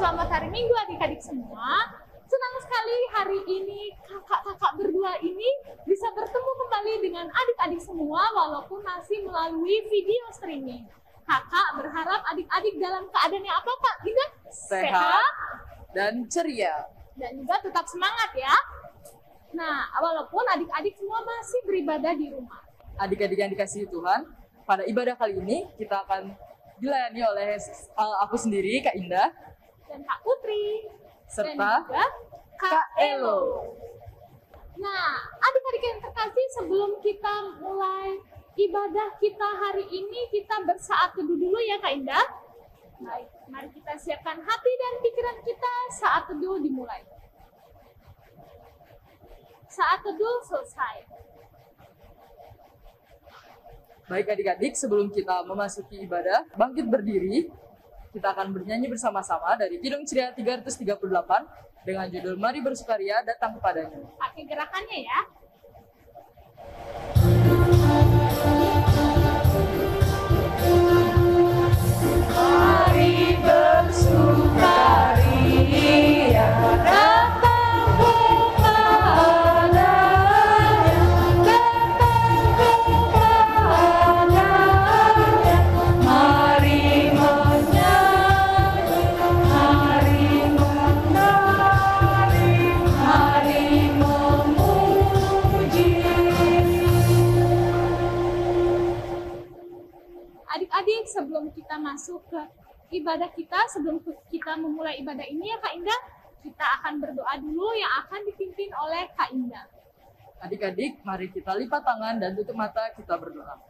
Selamat hari Minggu adik-adik semua. Senang sekali hari ini kakak-kakak berdua ini bisa bertemu kembali dengan adik-adik semua walaupun masih melalui video streaming. Kakak berharap adik-adik dalam keadaan yang apa Kak Dinda? Sehat dan ceria. Dan juga tetap semangat ya. Nah, walaupun adik-adik semua masih beribadah di rumah. Adik-adik yang dikasihi Tuhan, pada ibadah kali ini kita akan dilayani oleh aku sendiri, Kak Indah, Dan Kak Putri. serta Dan juga Kak Elo. Nah, adik-adik yang terkasih, sebelum kita mulai ibadah kita hari ini, kita bersaat teduh dulu ya Kak Indah. Baik, mari kita siapkan hati dan pikiran kita, saat teduh dimulai. Saat teduh selesai. Baik adik-adik, sebelum kita memasuki ibadah, bangkit berdiri. Kita akan bernyanyi bersama-sama dari Kidung Ceria 338 dengan judul Mari Bersukaria Datang Kepadanya. Pakai gerakannya ya. Mari bersukaria datang kepadanya, mari menyanyi, mari menari, mari memuji. Adik-adik, sebelum kita masuk ke ibadah kita, sebelum kita memulai ibadah ini ya Kak Indah, kita akan berdoa dulu yang akan dipimpin oleh Kak Indah. Adik-adik, mari kita lipat tangan dan tutup mata, kita berdoa.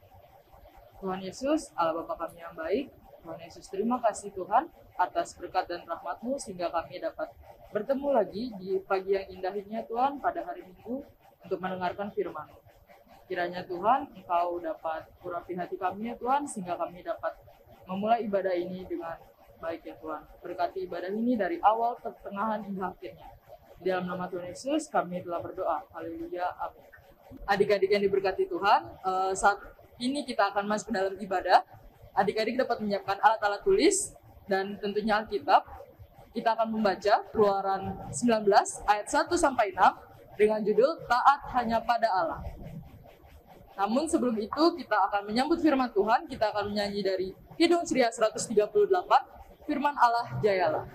Tuhan Yesus, Allah Bapa kami yang baik, Tuhan Yesus, terima kasih Tuhan atas berkat dan rahmat-Mu sehingga kami dapat bertemu lagi di pagi yang indah ini ya Tuhan pada hari Minggu untuk mendengarkan firman-Mu. Kiranya Tuhan, Engkau dapat urapi hati kami ya Tuhan sehingga kami dapat memulai ibadah ini dengan baik ya Tuhan. Berkati ibadah ini dari awal, pertengahan, hingga akhirnya. Di dalam nama Tuhan Yesus kami telah berdoa. Haleluya. Amin. Adik-adik yang diberkati Tuhan, saat ini kita akan masuk ke dalam ibadah. Adik-adik dapat menyiapkan alat-alat tulis dan tentunya Alkitab. Kita akan membaca Keluaran 19 ayat 1 sampai 6 dengan judul Taat Hanya Pada Allah. Namun sebelum itu kita akan menyambut firman Tuhan. Kita akan menyanyi dari Kidung Ceria 138, Firman Allah Jayalah.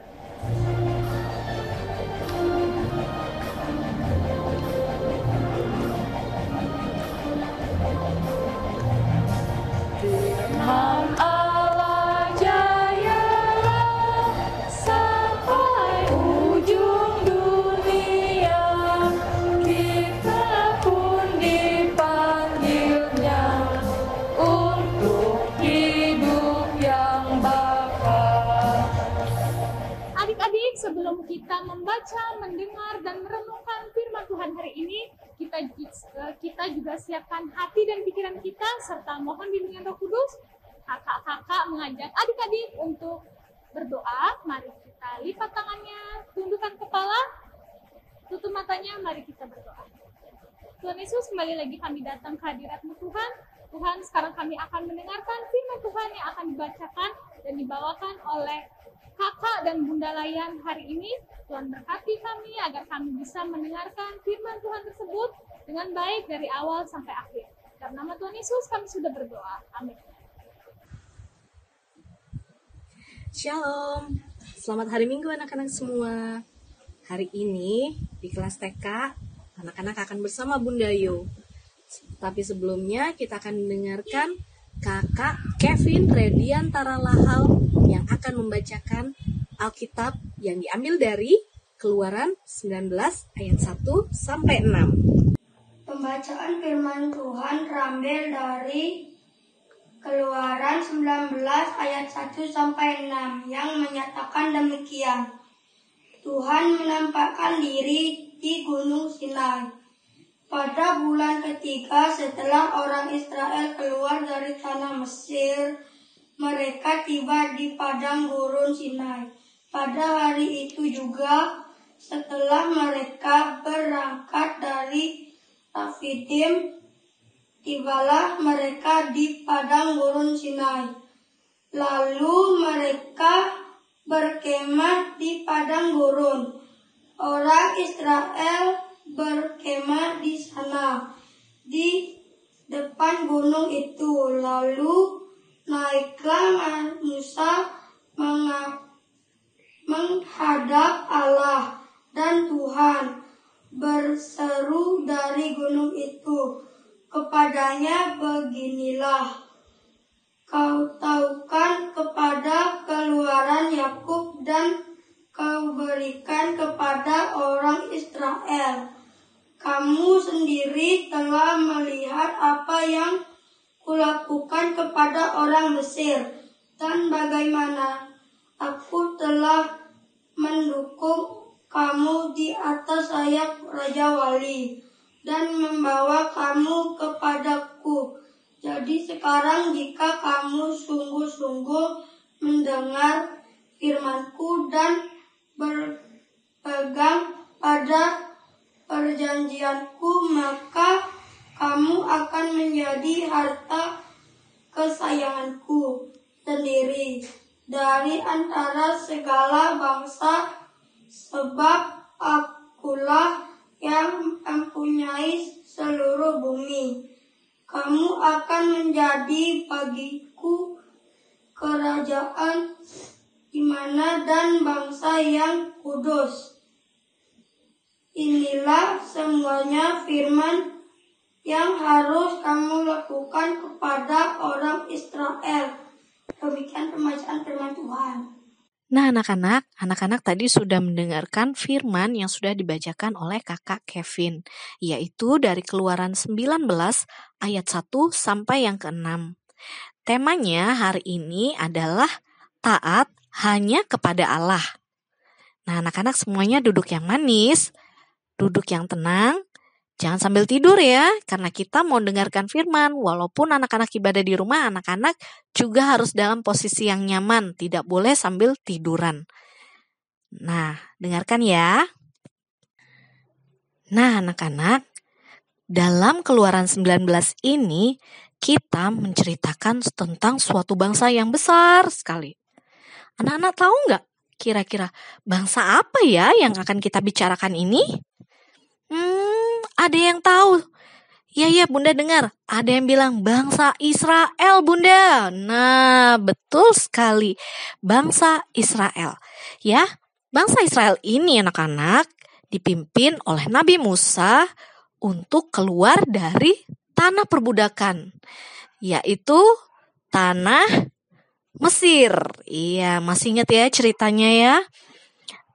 Firman Allah jayalah sampai ujung dunia, kita pun dipanggilnya untuk hidup yang bakal. Adik-adik, sebelum kita membaca, mendengar, dan merenungkan firman Tuhan hari ini, kita juga siapkan hati dan pikiran kita, serta mohon bimbingan Roh Kudus. Kakak-kakak mengajak adik-adik untuk berdoa. Mari kita lipat tangannya, tundukkan kepala, tutup matanya, mari kita berdoa. Tuhan Yesus, kembali lagi kami datang ke hadirat-Mu Tuhan. Tuhan, sekarang kami akan mendengarkan firman Tuhan yang akan dibacakan dan dibawakan oleh Kakak dan Bunda Layan hari ini. Tuhan berkati kami agar kami bisa mendengarkan firman Tuhan tersebut dengan baik dari awal sampai akhir. Dalam nama Tuhan Yesus kami sudah berdoa. Amin. Shalom, selamat hari Minggu anak-anak semua. Hari ini di kelas TK, anak-anak akan bersama Bunda Yo. Tapi sebelumnya kita akan mendengarkan Kakak Kevin Rediantara Lahal yang akan membacakan Alkitab yang diambil dari Keluaran 19 ayat 1 sampai 6. Pembacaan firman Tuhan terambil dari Keluaran 19 ayat 1 sampai 6 yang menyatakan demikian. Tuhan menampakkan diri di Gunung Sinai. Pada bulan ketiga setelah orang Israel keluar dari tanah Mesir, mereka tiba di padang gurun Sinai. Pada hari itu juga, setelah mereka berangkat dari Rafidim, tibalah mereka di padang gurun Sinai. Lalu mereka berkemah di padang gurun. Orang Israel berkemah di sana, di depan gunung itu. Lalu naiklah Musa menghadap Allah, dan Tuhan berseru dari gunung itu kepadanya, beginilah, kau tahukan kepada keluaran Yakub dan kau berikan kepada orang Israel. Kamu sendiri telah melihat apa yang kulakukan kepada orang Mesir, dan bagaimana aku telah mendukung kamu di atas sayap Raja Wali dan membawa kamu kepadaku. Jadi sekarang jika kamu sungguh-sungguh mendengar firman-Ku dan berpegang pada perjanjian-Ku, maka kamu akan menjadi harta kesayangan-Ku sendiri dari antara segala bangsa, sebab Akulah yang mempunyai seluruh bumi. Kamu akan menjadi bagiku kerajaan imana dan bangsa yang kudus. Inilah semuanya firman yang harus kamu lakukan kepada orang Israel. Demikian pembacaan firman Tuhan. Nah, anak-anak tadi sudah mendengarkan firman yang sudah dibacakan oleh kakak Kevin, yaitu dari Keluaran 19 ayat 1 sampai yang ke-6. Temanya hari ini adalah taat hanya kepada Allah. Nah, anak-anak semuanya duduk yang manis, duduk yang tenang, jangan sambil tidur ya, karena kita mau dengarkan firman. Walaupun anak-anak ibadah di rumah, anak-anak juga harus dalam posisi yang nyaman, tidak boleh sambil tiduran. Nah, dengarkan ya. Nah, anak-anak, dalam Keluaran 19 ini, kita menceritakan tentang suatu bangsa yang besar sekali. Anak-anak tahu nggak kira-kira bangsa apa ya yang akan kita bicarakan ini? Ada yang tahu? Ya, Bunda dengar. Ada yang bilang bangsa Israel, Bunda. Nah, betul sekali. Bangsa Israel. Ya, bangsa Israel ini anak-anak dipimpin oleh Nabi Musa untuk keluar dari tanah perbudakan, yaitu tanah Mesir. Iya, masih ingat ya ceritanya ya?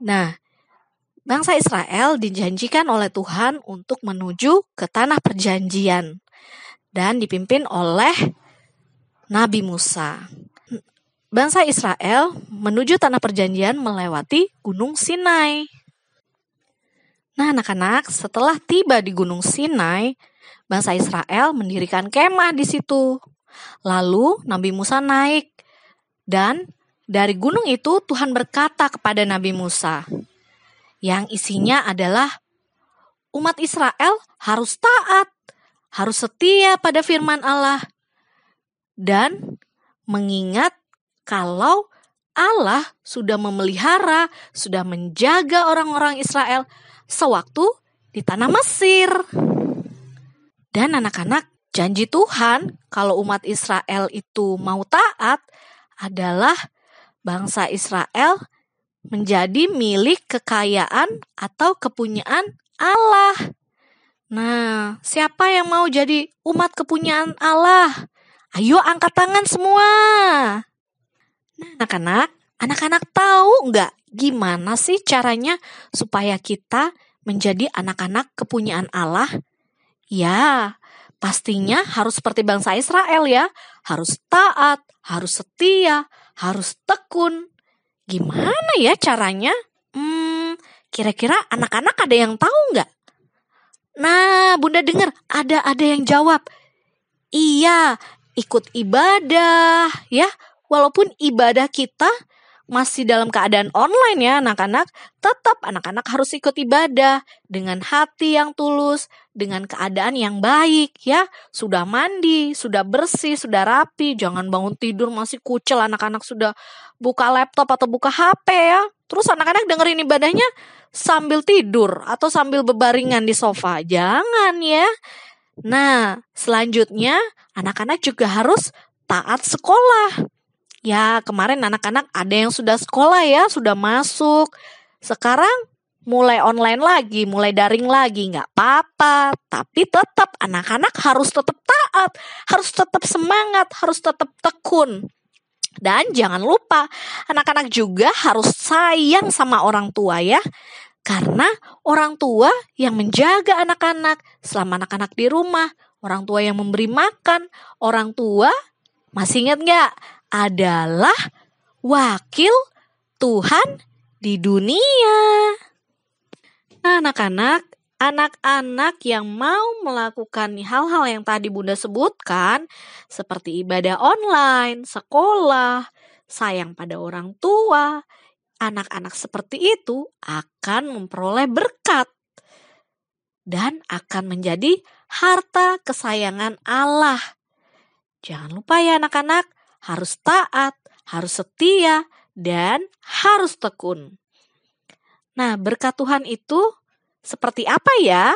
Nah, bangsa Israel dijanjikan oleh Tuhan untuk menuju ke tanah perjanjian dan dipimpin oleh Nabi Musa. Bangsa Israel menuju tanah perjanjian melewati Gunung Sinai. Nah, anak-anak, setelah tiba di Gunung Sinai, bangsa Israel mendirikan kemah di situ. Lalu Nabi Musa naik dan dari gunung itu Tuhan berkata kepada Nabi Musa, yang isinya adalah umat Israel harus taat, harus setia pada firman Allah, dan mengingat kalau Allah sudah memelihara, sudah menjaga orang-orang Israel sewaktu di tanah Mesir. Dan anak-anak, janji Tuhan kalau umat Israel itu mau taat adalah bangsa Israel menjadi milik kekayaan atau kepunyaan Allah. Nah, siapa yang mau jadi umat kepunyaan Allah? Ayo angkat tangan semua. Nah, anak-anak tahu nggak gimana sih caranya supaya kita menjadi anak-anak kepunyaan Allah? Ya, pastinya harus seperti bangsa Israel ya. Harus taat, harus setia, harus tekun. Gimana ya caranya? Kira-kira anak-anak ada yang tahu nggak? Nah, Bunda dengar ada yang jawab. Iya, ikut ibadah ya. Walaupun ibadah kita masih dalam keadaan online ya anak-anak, tetap anak-anak harus ikut ibadah dengan hati yang tulus, dengan keadaan yang baik ya. Sudah mandi, sudah bersih, sudah rapi, jangan bangun tidur masih kucel, anak-anak sudah buka laptop atau buka HP ya. Terus anak-anak dengerin ibadahnya sambil tidur atau sambil berbaringan di sofa. Jangan ya. Nah, selanjutnya anak-anak juga harus taat sekolah. Ya, kemarin anak-anak ada yang sudah sekolah ya, sudah masuk. Sekarang mulai online lagi, mulai daring lagi, nggak apa-apa. Tapi tetap anak-anak harus tetap taat, harus tetap semangat, harus tetap tekun. Dan jangan lupa, anak-anak juga harus sayang sama orang tua ya. Karena orang tua yang menjaga anak-anak selama anak-anak di rumah, orang tua yang memberi makan, orang tua, masih ingat nggak? Adalah wakil Tuhan di dunia. Nah, anak-anak yang mau melakukan hal-hal yang tadi Bunda sebutkan, seperti ibadah online, sekolah, sayang pada orang tua, anak-anak seperti itu akan memperoleh berkat dan akan menjadi harta kesayangan Allah. Jangan lupa ya anak-anak, harus taat, harus setia, dan harus tekun. Nah, berkat Tuhan itu seperti apa ya?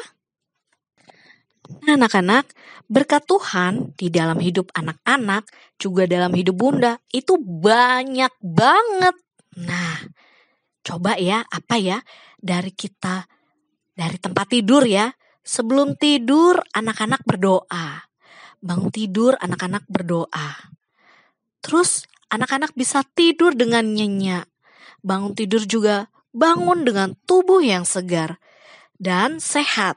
Nah, anak-anak, berkat Tuhan di dalam hidup anak-anak, juga dalam hidup Bunda, itu banyak banget. Nah, coba ya, apa ya? Dari tempat tidur ya. Sebelum tidur, anak-anak berdoa. Bangun tidur, anak-anak berdoa. Terus anak-anak bisa tidur dengan nyenyak. Bangun tidur juga bangun dengan tubuh yang segar dan sehat.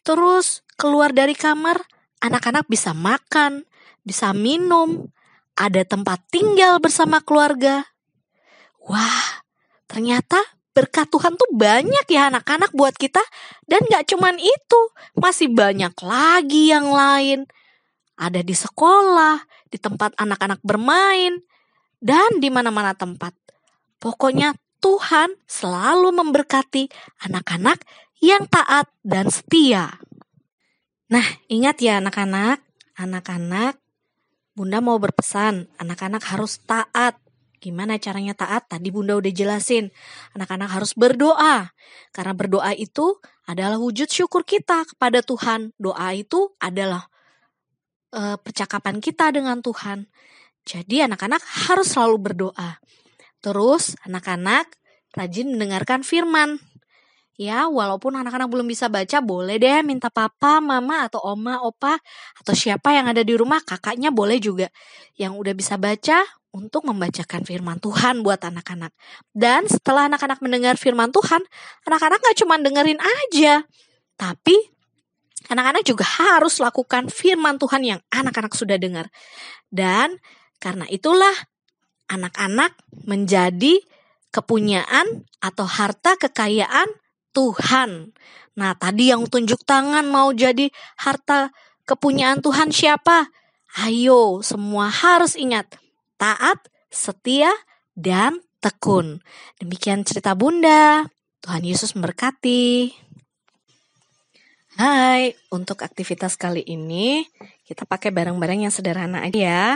Terus keluar dari kamar, anak-anak bisa makan, bisa minum, ada tempat tinggal bersama keluarga. Wah, ternyata berkat Tuhan tuh banyak ya anak-anak buat kita. Dan gak cuman itu, masih banyak lagi yang lain. Ada di sekolah, di tempat anak-anak bermain, dan di mana-mana tempat. Pokoknya Tuhan selalu memberkati anak-anak yang taat dan setia. Nah, ingat ya anak-anak, Bunda mau berpesan, anak-anak harus taat. Gimana caranya taat? Tadi Bunda udah jelasin. Anak-anak harus berdoa. Karena berdoa itu adalah wujud syukur kita kepada Tuhan. Doa itu adalah percakapan kita dengan Tuhan. Jadi anak-anak harus selalu berdoa. Terus anak-anak rajin mendengarkan firman. Ya, walaupun anak-anak belum bisa baca, boleh deh minta papa, mama, atau oma, opa, atau siapa yang ada di rumah, kakaknya boleh juga. Yang udah bisa baca untuk membacakan firman Tuhan buat anak-anak. Dan setelah anak-anak mendengar firman Tuhan, anak-anak gak cuma dengerin aja, tapi anak-anak juga harus lakukan firman Tuhan yang anak-anak sudah dengar. Dan karena itulah anak-anak menjadi kepunyaan atau harta kekayaan Tuhan. Nah, tadi yang tunjuk tangan mau jadi harta kepunyaan Tuhan siapa? Ayo, semua harus ingat. Taat, setia, dan tekun. Demikian cerita Bunda. Tuhan Yesus memberkati. Hai, untuk aktivitas kali ini kita pakai barang-barang yang sederhana aja ya.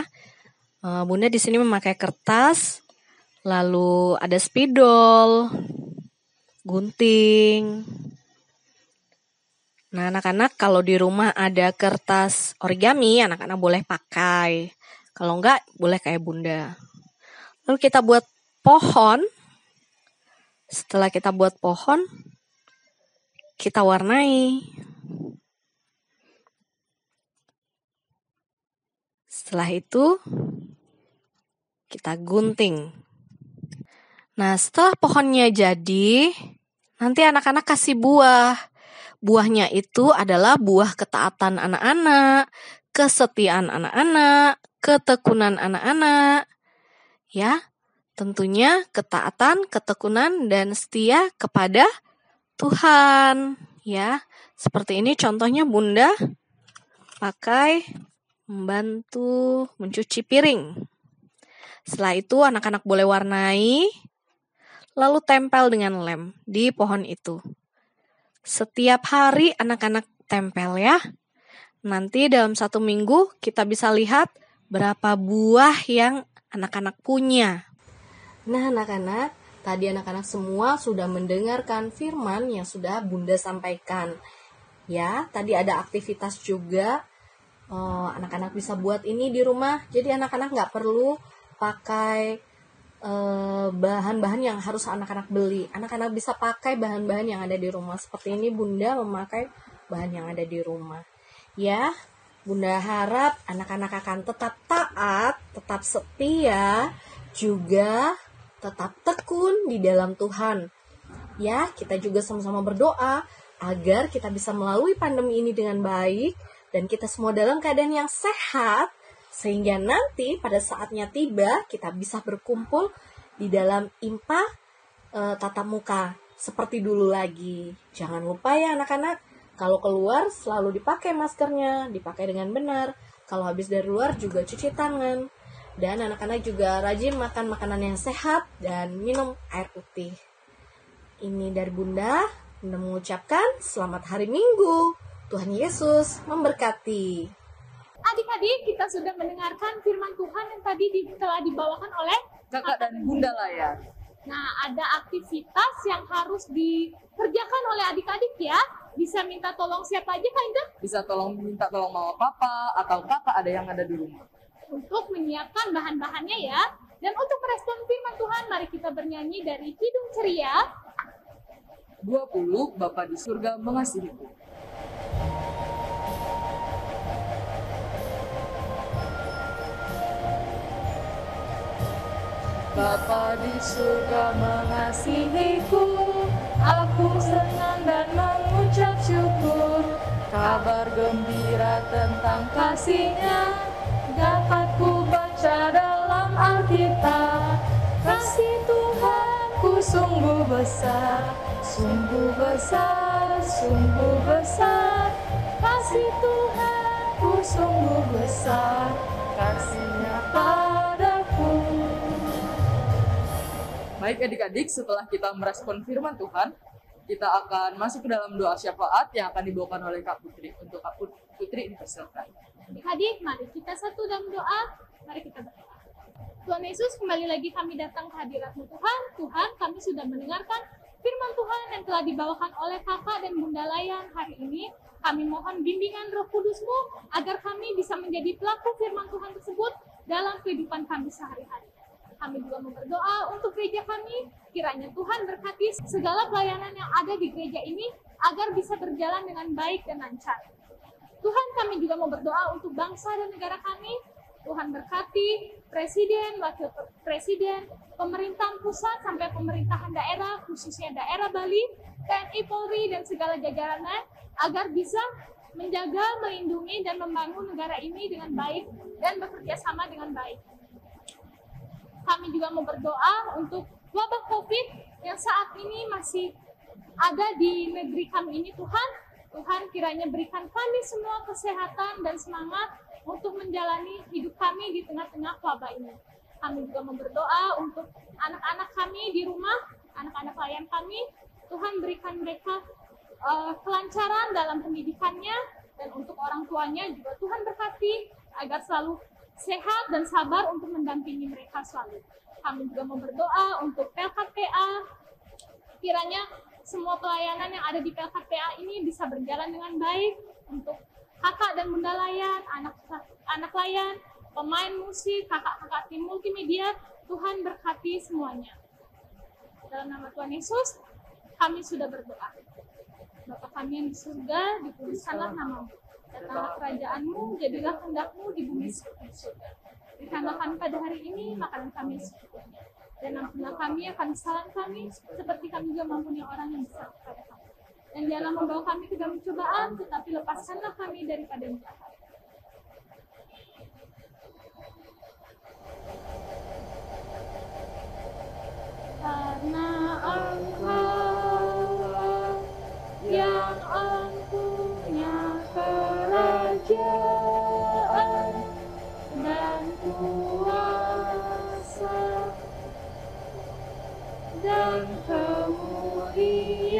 Bunda di sini memakai kertas, lalu ada spidol, gunting. Nah, anak-anak kalau di rumah ada kertas origami, anak-anak boleh pakai. Kalau enggak, boleh kayak Bunda. Lalu kita buat pohon. Setelah kita buat pohon, kita warnai. Setelah itu, kita gunting. Nah, setelah pohonnya jadi, nanti anak-anak kasih buah. Buahnya itu adalah buah ketaatan anak-anak, kesetiaan anak-anak, ketekunan anak-anak. Ya, tentunya ketaatan, ketekunan, dan setia kepada Tuhan. Ya, seperti ini contohnya Bunda pakai membantu mencuci piring. Setelah itu anak-anak boleh warnai, lalu tempel dengan lem di pohon itu. Setiap hari anak-anak tempel ya. Nanti dalam 1 minggu kita bisa lihat berapa buah yang anak-anak punya. Nah anak-anak, tadi anak-anak semua sudah mendengarkan firman yang sudah Bunda sampaikan. Ya, tadi ada aktivitas juga. Anak-anak bisa buat ini di rumah. Jadi anak-anak nggak perlu pakai bahan-bahan yang harus anak-anak beli. Anak-anak bisa pakai bahan-bahan yang ada di rumah. Seperti ini Bunda memakai bahan yang ada di rumah. Ya, Bunda harap anak-anak akan tetap taat, tetap setia, juga tetap tekun di dalam Tuhan. Ya, kita juga sama-sama berdoa agar kita bisa melalui pandemi ini dengan baik dan kita semua dalam keadaan yang sehat, sehingga nanti pada saatnya tiba kita bisa berkumpul di dalam IMPA tatap muka seperti dulu lagi. Jangan lupa ya anak-anak, kalau keluar selalu dipakai maskernya, dipakai dengan benar. Kalau habis dari luar juga cuci tangan. Dan anak-anak juga rajin makan makanan yang sehat dan minum air putih. Ini dari Bunda mengucapkan selamat hari Minggu. Tuhan Yesus memberkati. Adik-adik, kita sudah mendengarkan firman Tuhan yang tadi telah dibawakan oleh Kakak dan Bunda Layan. Nah, ada aktivitas yang harus dikerjakan oleh adik-adik ya. Bisa minta tolong siapa aja Kak Indah? Bisa minta tolong mama papa atau kakak ada yang ada di rumah. Untuk menyiapkan bahan-bahannya ya. Dan untuk merespon firman Tuhan, mari kita bernyanyi dari Kidung Ceria 20 Bapa di surga mengasihiku. Bapa di surga mengasihiku, aku senang dan mengucap syukur. Kabar gembira tentang kasih-Nya dapat ku baca dalam Alkitab. Kasih Tuhanku sungguh besar, sungguh besar, sungguh besar. Kasih Tuhanku sungguh besar, kasih-Nya padaku. Baik adik-adik, setelah kita merespon firman Tuhan, kita akan masuk ke dalam doa syafaat yang akan dibawakan oleh Kak Putri. Untuk Kak Putri dipersilakan. Adik-adik, mari kita satu dalam doa. Mari kita berdoa. Tuhan Yesus, kembali lagi kami datang ke hadirat-Mu Tuhan. Tuhan, kami sudah mendengarkan firman Tuhan yang telah dibawakan oleh Kakak dan Bunda Layan hari ini. Kami mohon bimbingan Roh Kudus-Mu agar kami bisa menjadi pelaku firman Tuhan tersebut dalam kehidupan kami sehari-hari. Kami juga mau berdoa untuk gereja kami, kiranya Tuhan berkati segala pelayanan yang ada di gereja ini agar bisa berjalan dengan baik dan lancar. Tuhan, kami juga mau berdoa untuk bangsa dan negara kami. Tuhan berkati Presiden, Wakil Presiden, pemerintahan pusat sampai pemerintahan daerah, khususnya daerah Bali, TNI, Polri, dan segala jajarannya, agar bisa menjaga, melindungi, dan membangun negara ini dengan baik dan bekerja sama dengan baik. Kami juga mau berdoa untuk wabah COVID yang saat ini masih ada di negeri kami ini, Tuhan. Tuhan kiranya berikan kami semua kesehatan dan semangat untuk menjalani hidup kami di tengah-tengah wabah ini. Kami juga mau berdoa untuk anak-anak kami di rumah, anak-anak layan kami. Tuhan berikan mereka kelancaran dalam pendidikannya, dan untuk orang tuanya juga Tuhan berkati agar selalu sehat dan sabar untuk mendampingi mereka selalu. Kami juga mau berdoa untuk PLKPA, kiranya semua pelayanan yang ada di PLKPA ini bisa berjalan dengan baik. Untuk kakak dan Bunda Layan, anak layan, pemain musik, kakak-kakak tim multimedia, Tuhan berkati semuanya. Dalam nama Tuhan Yesus, kami sudah berdoa. Bapa kami yang di surga, dikuduskanlah namamu. Datanglah kerajaan-Mu, jadilah kehendak-Mu di bumi seperti di surga. Berikanlah kami pada hari ini makanan kami secukupnya. Dan ampunilah kami akan kesalahan kami, seperti kami juga mengampuni orang yang bersalah kepada kami. Dan janganlah membawa kami ke dalam cobaan, tetapi lepaskanlah kami daripada yang jahat. Karena Engkau yang empunya kerajaan dan kuasa dan kemuliaan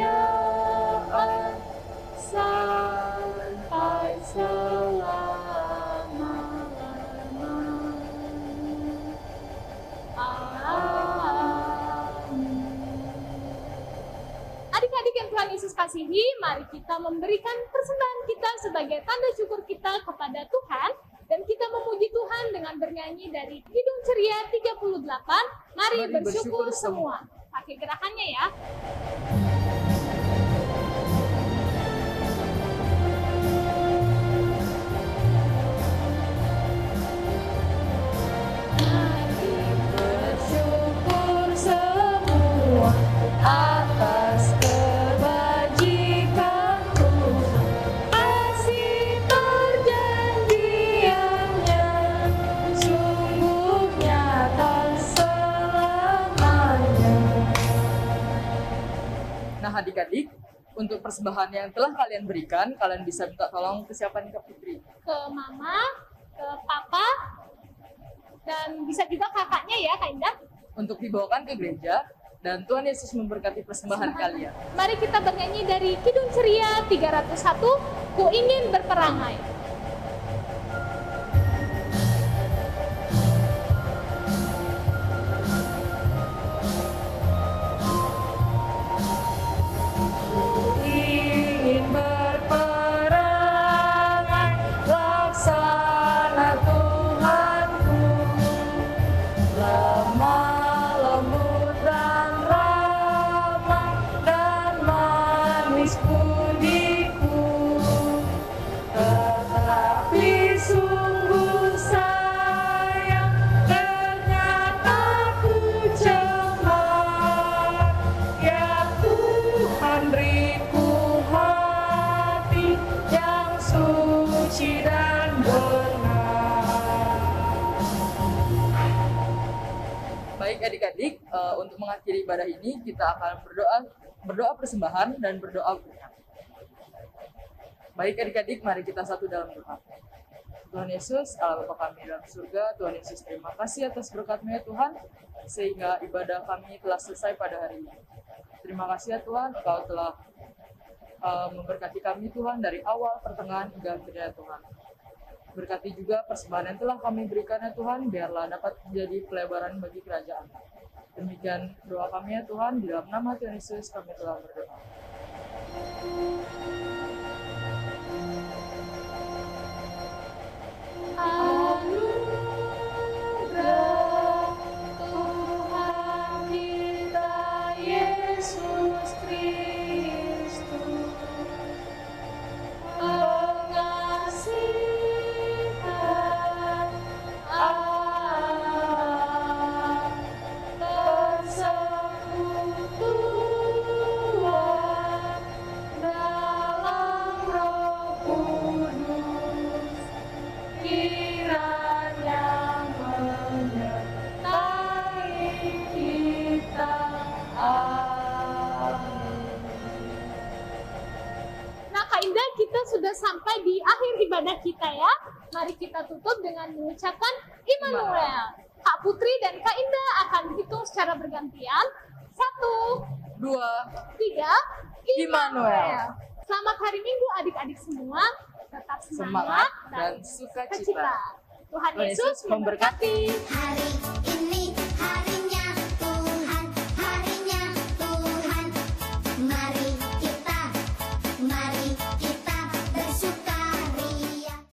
sampai selama-lamanya. Amin. Tuhan Yesus kasihi, mari kita memberikan persembahan kita sebagai tanda syukur kita kepada Tuhan. Dan kita memuji Tuhan dengan bernyanyi dari Kidung Ceria 38, Mari bersyukur semua. Pakai gerakannya ya. Bersyukur semua atas kebajikan Tuhan, kasih perjanjiannya sungguh nyata selamanya. Nah adik-adik, untuk persembahan yang telah kalian berikan, kalian bisa minta tolong ke siapa nih Kak Putri? Ke mama, ke papa, dan bisa juga kakaknya ya Kak Indah. Untuk dibawakan ke gereja, dan Tuhan Yesus memberkati persembahan kalian. Mari kita bernyanyi dari Kidung Ceria 301, Ku ingin berperangai. Ingin berperangai, laksana Tuhanku, lemah lembut dan ramah dan manis budiku, tetapi sungguh sayang ternyata ku cemar. Ya Tuhan, beriku hati yang suci dan benar. Baik adik-adik, untuk mengakhiri ibadah ini kita akan berdoa persembahan dan berdoa berkat. Baik adik-adik, mari kita satu dalam doa. Tuhan Yesus, Allah Bapa kami dalam surga, Tuhan Yesus terima kasih atas berkat-Mu ya Tuhan, sehingga ibadah kami telah selesai pada hari ini. Terima kasih ya Tuhan, Engkau telah memberkati kami Tuhan dari awal, pertengahan, hingga akhirnya Tuhan. Berkati juga persembahan yang telah kami berikan ya Tuhan, biarlah dapat menjadi pelebaran bagi kerajaan. Demikian doa kami ya Tuhan, di dalam nama Tuhan Yesus kami telah berdoa. Anugerah Tuhan kita Yesus Kristus, pengasihan Allah, persekutuan dalam Roh Kudus, kiranya menyertai kita. Amin. Nah Kak Indah, kita sudah sampai di akhir ibadah kita ya. Mari kita tutup dengan mengucapkan Immanuel. Kak Putri dan Kak Indah akan hitung secara bergantian. 1, 2, 3, Immanuel. Selamat hari Minggu adik-adik semua. Tetap Semangat semangat dan sukacita. Tuhan Yesus memberkati. Hari ini